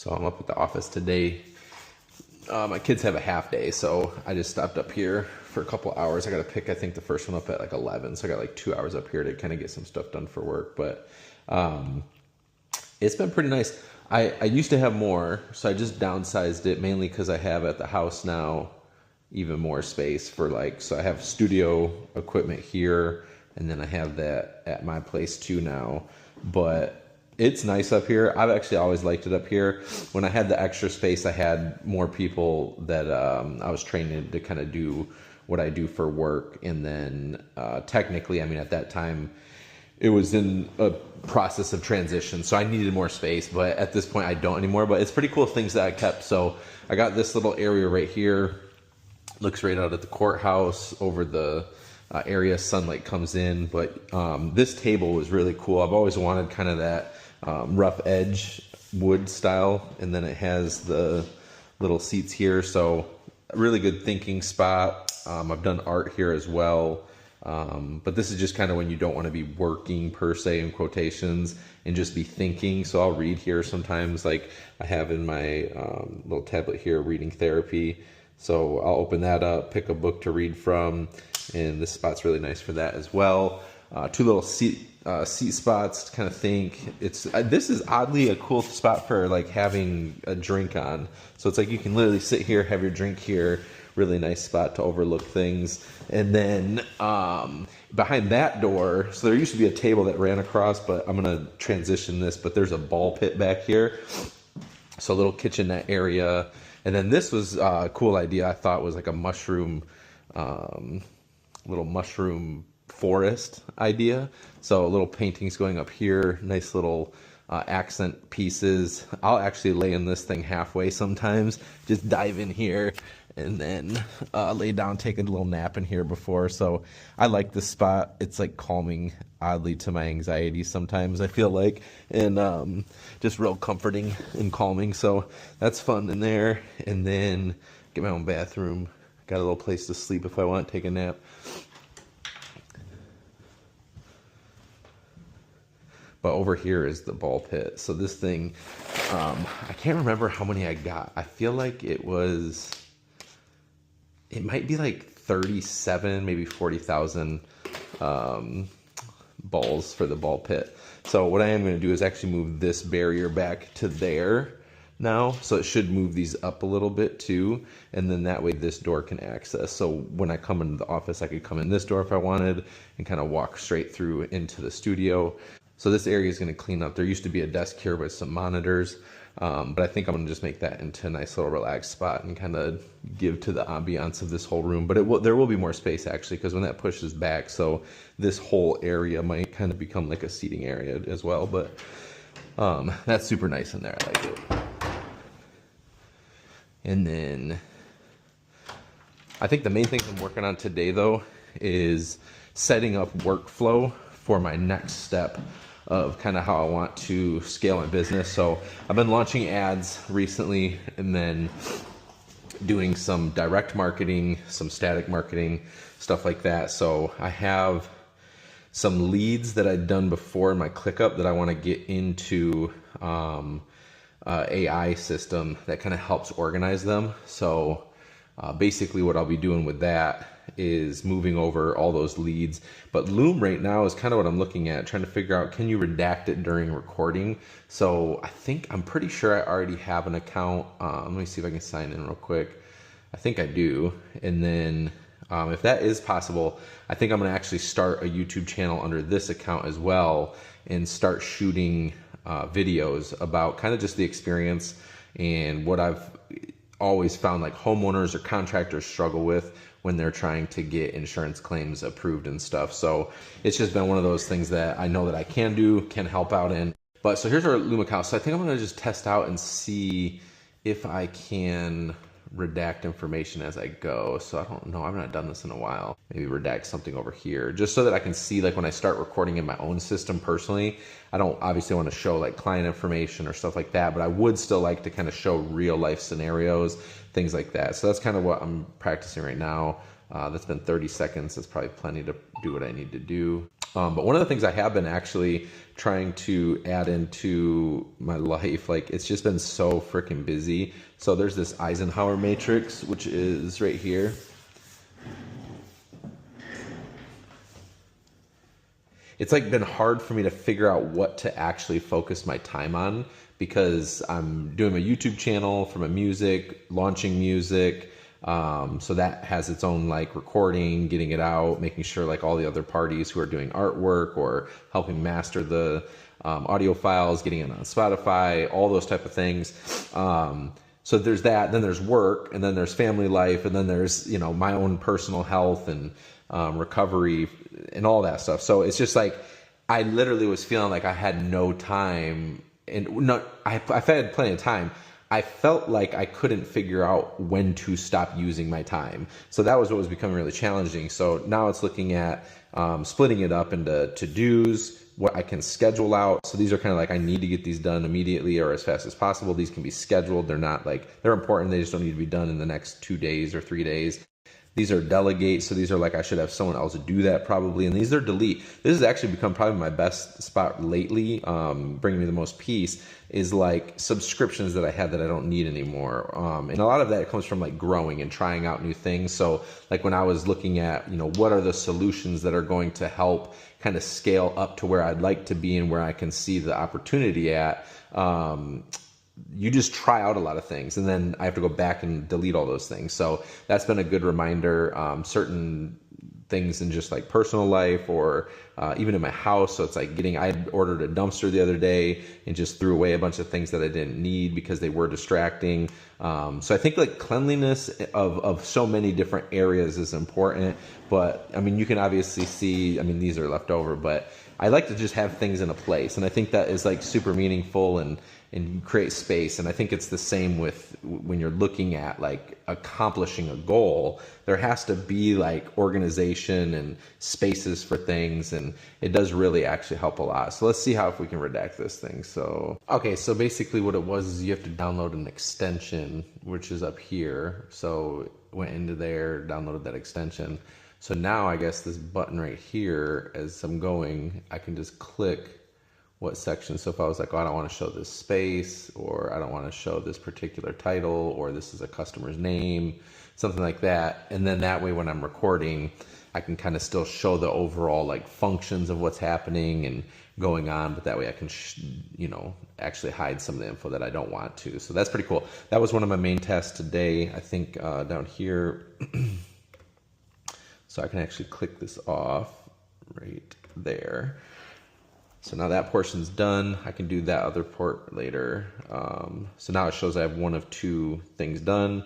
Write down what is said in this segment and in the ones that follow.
So I'm up at the office today. My kids have a half day, so I just stopped up here for a couple hours. I got to pick, I think, the first one up at like 11, so I got like 2 hours up here to kind of get some stuff done for work. But it's been pretty nice. I used to have more, so I just downsized it mainly because I have at the house now even more space for like, so I have studio equipment here, and then I have that at my place too now. But it's nice up here. I've actually always liked it up here. When I had the extra space, I had more people that I was training to kind of do what I do for work. And then technically, I mean, at that time, it was in a process of transition, so I needed more space, but at this point I don't anymore. But it's pretty cool things that I kept. So I got this little area right here, looks right out at the courthouse over the area sunlight comes in. But this table was really cool. I've always wanted kind of that rough edge wood style, and then it has the little seats here, so a really good thinking spot. I've done art here as well. But this is just kind of when you don't want to be working per se in quotations and just be thinking. So I'll read here sometimes, like I have in my little tablet here, reading therapy. So I'll open that up, pick a book to read from, and this spot's really nice for that as well. Two little seat spots to kind of think. It's this is oddly a cool spot for like having a drink on. So it's like you can literally sit here, have your drink here. Really nice spot to overlook things. And then behind that door, so there used to be a table that ran across, but I'm gonna transition this, but there's a ball pit back here. So a little kitchenette area. And then this was a cool idea. I thought was like a mushroom, little mushroom forest idea. So little paintings going up here, nice little accent pieces. I'll actually lay in this thing halfway sometimes, just dive in here and then lay down, take a little nap in here before. So I like this spot. It's like calming oddly to my anxiety sometimes, I feel like, and just real comforting and calming. So that's fun in there. And then get my own bathroom. Got a little place to sleep if I want to take a nap. But over here is the ball pit. So this thing, I can't remember how many I got. I feel like it might be like 37, maybe 40,000 balls for the ball pit. So what I am going to do is actually move this barrier back to there now. So it should move these up a little bit too. And then that way this door can access. So when I come into the office, I could come in this door if I wanted and kind of walk straight through into the studio. So this area is going to clean up. There used to be a desk here with some monitors, but I think I'm going to just make that into a nice little relaxed spot and kind of give to the ambiance of this whole room. But there will be more space actually, because when that pushes back, so this whole area might kind of become like a seating area as well. But that's super nice in there. I like it. And then I think the main thing I'm working on today though is setting up workflow for my next step of kind of how I want to scale my business. So I've been launching ads recently and then doing some direct marketing, some static marketing, stuff like that. So I have some leads that I'd done before in my ClickUp that I want to get into AI system that kind of helps organize them. So basically what I'll be doing with that is moving over all those leads. But Loom right now is kind of what I'm looking at, trying to figure out, can you redact it during recording? So I'm pretty sure I already have an account. Let me see if I can sign in real quick. I think I do. And then if that is possible, I think I'm gonna actually start a YouTube channel under this account as well and start shooting videos about kind of just the experience and what I've always found like homeowners or contractors struggle with when they're trying to get insurance claims approved and stuff. So it's just been one of those things that I know that I can do, can help out in. But so here's our Loom account. So I think I'm gonna just test out and see if I can redact information as I go. So I don't know, I've not done this in a while. Maybe redact something over here, just so that I can see like when I start recording in my own system personally. I don't obviously want to show like client information or stuff like that, but I would still like to kind of show real life scenarios, things like that. So that's kind of what I'm practicing right now. That's been 30 seconds. That's probably plenty to do what I need to do. But one of the things I have been actually trying to add into my life, like it's just been so freaking busy. So there's this Eisenhower matrix, which is right here. It's like been hard for me to figure out what to actually focus my time on because I'm doing my YouTube channel for my music, launching music. So that has its own like recording, getting it out, making sure like all the other parties who are doing artwork or helping master the audio files, getting it on Spotify, all those type of things. So there's that, then there's work, and then there's family life, and then there's, you know, my own personal health and recovery and all that stuff. So it's just like, I literally was feeling like I had no time, and not, I've had plenty of time. I felt like I couldn't figure out when to stop using my time. So that was what was becoming really challenging. So now it's looking at splitting it up into to-dos, what I can schedule out. So these are kind of like, I need to get these done immediately or as fast as possible. These can be scheduled. They're not like, they're important. They just don't need to be done in the next 2 days or 3 days. These are delegate. So these are like, I should have someone else do that probably. And these are delete. This has actually become probably my best spot lately, bringing me the most peace, is like subscriptions that I had that I don't need anymore. And a lot of that comes from like growing and trying out new things. So like when I was looking at, you know, what are the solutions that are going to help kind of scale up to where I'd like to be and where I can see the opportunity at, you just try out a lot of things, and then I have to go back and delete all those things. So that's been a good reminder. Certain things in just like personal life or even in my house. So it's like I ordered a dumpster the other day and just threw away a bunch of things that I didn't need because they were distracting. So I think like cleanliness of so many different areas is important. But I mean, you can obviously see, I mean, these are left over, but I like to just have things in a place. And I think that is like super meaningful and create space. And I think it's the same with when you're looking at like accomplishing a goal, there has to be like organization and spaces for things. And it does really actually help a lot. So let's see if we can redact this thing. So, okay. So basically what it was is you have to download an extension, which is up here. So went into there, downloaded that extension. So now I guess this button right here, as I'm going, I can just click what section. So if I was like, oh, I don't want to show this space, or I don't want to show this particular title, or this is a customer's name, something like that. And then that way when I'm recording, I can kind of still show the overall like functions of what's happening and going on, but that way I can, you know, actually hide some of the info that I don't want to. So that's pretty cool. That was one of my main tasks today. I think down here, so I can actually click this off right there. So now that portion's done. I can do that other port later. So now it shows I have one of 2 things done,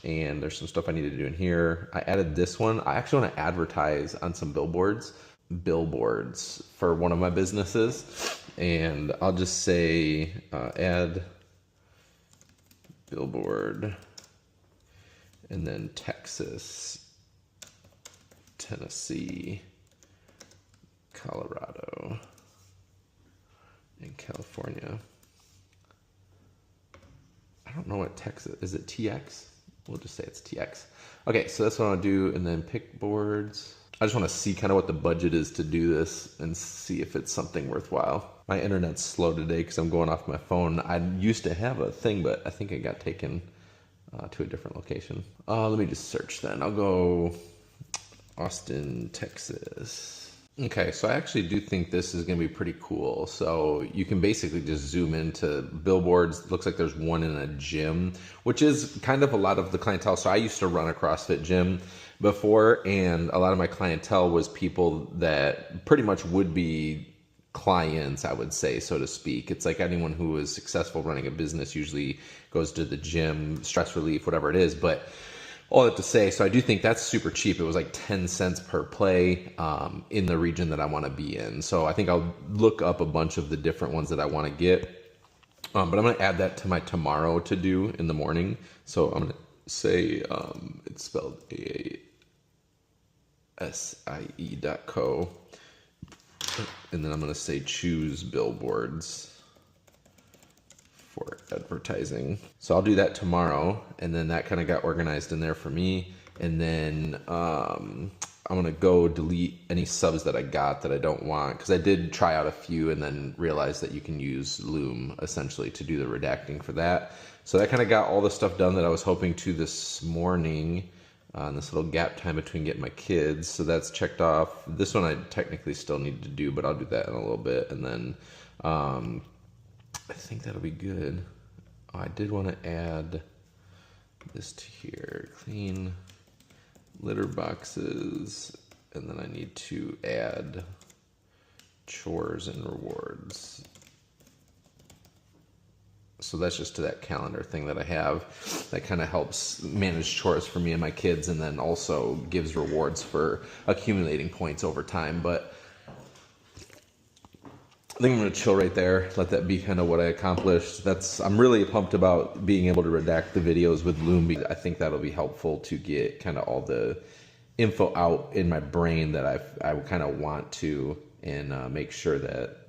and there's some stuff I need to do in here. I added this one. I actually want to advertise on some billboards for one of my businesses. And I'll just say add billboard, and then Texas, Tennessee, Colorado, in California. I don't know what Texas is. It TX? We'll just say it's TX. Okay, so that's what I'll do, and then pick boards. I just want to see kind of what the budget is to do this and see if it's something worthwhile. My internet's slow today because I'm going off my phone. I used to have a thing, but I think it got taken to a different location. Let me just search then. I'll go Austin, Texas. Okay, so I actually do think this is going to be pretty cool. So you can basically just zoom into billboards. Looks like there's one in a gym, which is kind of a lot of the clientele. So I used to run a CrossFit gym before, and a lot of my clientele was people that pretty much would be clients, I would say, so to speak. It's like anyone who is successful running a business usually goes to the gym, stress relief, whatever it is. But all that to say, so I do think that's super cheap. It was like 10 cents per play in the region that I want to be in. So I think I'll look up a bunch of the different ones that I want to get. But I'm going to add that to my tomorrow to do in the morning. So I'm going to say it's spelled AASIE.co. And then I'm going to say choose billboards for advertising. So I'll do that tomorrow, and then that kind of got organized in there for me. And then I'm gonna go delete any subs that I got that I don't want, because I did try out a few and then realized that you can use Loom essentially to do the redacting for that. So that kind of got all the stuff done that I was hoping to this morning, in this little gap time between getting my kids. So that's checked off. This one I technically still need to do, but I'll do that in a little bit. And then I think that'll be good. I did want to add this to here, clean litter boxes, and then I need to add chores and rewards. So that's just to that calendar thing that I have that kind of helps manage chores for me and my kids, and then also gives rewards for accumulating points over time. But I think I'm gonna chill right there, let that be kind of what I accomplished. I'm really pumped about being able to redact the videos with Loom. I think that'll be helpful to get kind of all the info out in my brain that I kind of want to, and make sure that